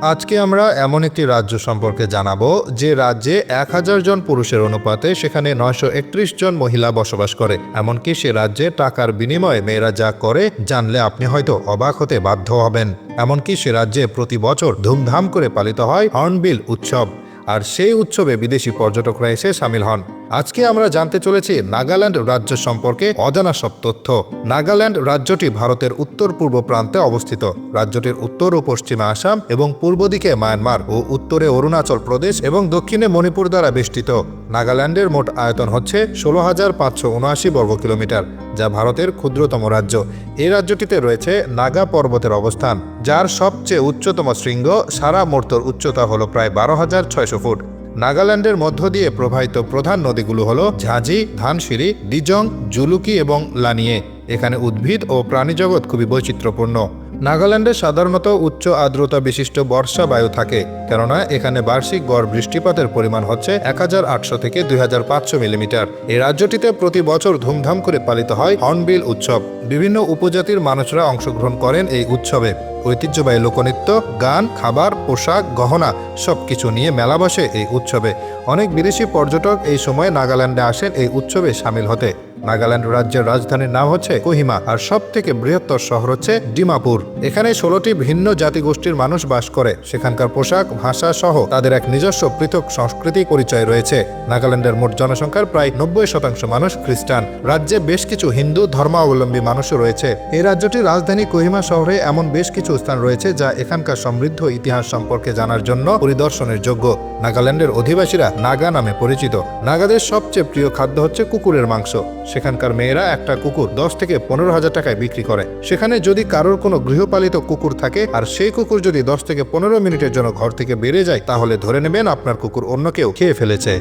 আজকে আমরা এমন একটি রাজ্য সম্পর্কে জানাবো যে রাজ্যে ১,০০০ জন পুরুষের অনুপাতে সেখানে ৯৩১ জন মহিলা বসবাস করে। এমনকি সে রাজ্যে টাকার বিনিময়ে মেয়েরা যা করে জানলে আপনি হয়তো অবাক হতে বাধ্য হবেন। এমনকি সে রাজ্যে প্রতি বছর ধুমধাম করে পালিত হয় হর্নবিল উৎসব, আর সেই উৎসবে বিদেশি পর্যটকরা এসে সামিল হন। আজকে আমরা জানতে চলেছি নাগাল্যান্ড রাজ্য সম্পর্কে অজানা সব তথ্য। নাগাল্যান্ড রাজ্যটি ভারতের উত্তর পূর্ব প্রান্তে অবস্থিত। রাজ্যটির উত্তর ও পশ্চিমে আসাম এবং পূর্ব দিকে মায়ানমার ও উত্তরে অরুণাচল প্রদেশ এবং দক্ষিণে মণিপুর দ্বারা বেষ্টিত। নাগাল্যান্ডের মোট আয়তন হচ্ছে ১৬,৫৭৯ বর্গ কিলোমিটার, যা ভারতের ক্ষুদ্রতম রাজ্য। এই রাজ্যটিতে রয়েছে নাগা পর্বতের অবস্থান, যার সবচেয়ে উচ্চতম শৃঙ্গ সারা মোর্তর উচ্চতা হল প্রায় ১২,৬০০ ফুট। নাগাল্যান্ডের মধ্য দিয়ে প্রবাহিত প্রধান নদীগুলো হল ঝাঁঝি, ধানসিঁড়ি, ডিজং, জুলুকি এবং লানিয়ে। এখানে উদ্ভিদ ও প্রাণীজগৎ খুবই বৈচিত্র্যপূর্ণ। নাগাল্যান্ডে সাধারণত উচ্চ আর্দ্রতা বিশিষ্ট বর্ষা বায়ু থাকে, কেননা এখানে বার্ষিক গড় বৃষ্টিপাতের পরিমাণ হচ্ছে ১,৮০০ থেকে ২,৫০০ মিলিমিটার। এই রাজ্যটিতে প্রতি বছর ধুমধাম করে পালিত হয় হর্নবিল উৎসব। বিভিন্ন উপজাতির মানুষরা অংশগ্রহণ করেন এই উৎসবে। ঐতিহ্যবাহী লোকনৃত্য, গান, খাবার, পোশাক, গহনা সবকিছু নিয়ে মেলা বসে এই উৎসবে। অনেক বিদেশি পর্যটক এই সময় নাগাল্যান্ডে আসেন এই উৎসবে সামিল হতে। নাগাল্যান্ড রাজ্যের রাজধানীর নাম হচ্ছে কোহিমা, আর সব থেকে বৃহত্তর শহর হচ্ছে ডিমাপুর। এখানে ১৬টি ভিন্ন জাতিগোষ্ঠীর মানুষ বাস করে। সেখানকার পোশাক, ভাষা সহ তাদের এক নিজস্ব পৃথক সংস্কৃতি পরিচয় রয়েছে। নাগাল্যান্ডের মোট জনসংখ্যার প্রায় ৯০% মানুষ খ্রিস্টান। রাজ্যে বেশ কিছু হিন্দু ধর্মাবলম্বী মানুষও রয়েছে। এই রাজ্যটির রাজধানী কোহিমা শহরে এমন বেশ কিছু স্থান রয়েছে যা এখানকার সমৃদ্ধ ইতিহাস সম্পর্কে জানার জন্য পরিদর্শনের যোগ্য। নাগাল্যান্ডের অধিবাসীরা নাগা নামে পরিচিত। নাগাদের সবচেয়ে প্রিয় খাদ্য হচ্ছে কুকুরের মাংস। সেখানকার মেয়েরা একটা কুকুর ১০ থেকে ১৫,০০০ টাকায় বিক্রি করে। সেখানে যদি কারোর কোনো গৃহপালিত কুকুর থাকে আর সেই কুকুর যদি ১০ থেকে ১৫ মিনিটের জন্য ঘর থেকে বেরিয়ে যায়, তাহলে ধরে নেবেন আপনার কুকুর অন্য কেউ খেয়ে ফেলেছে।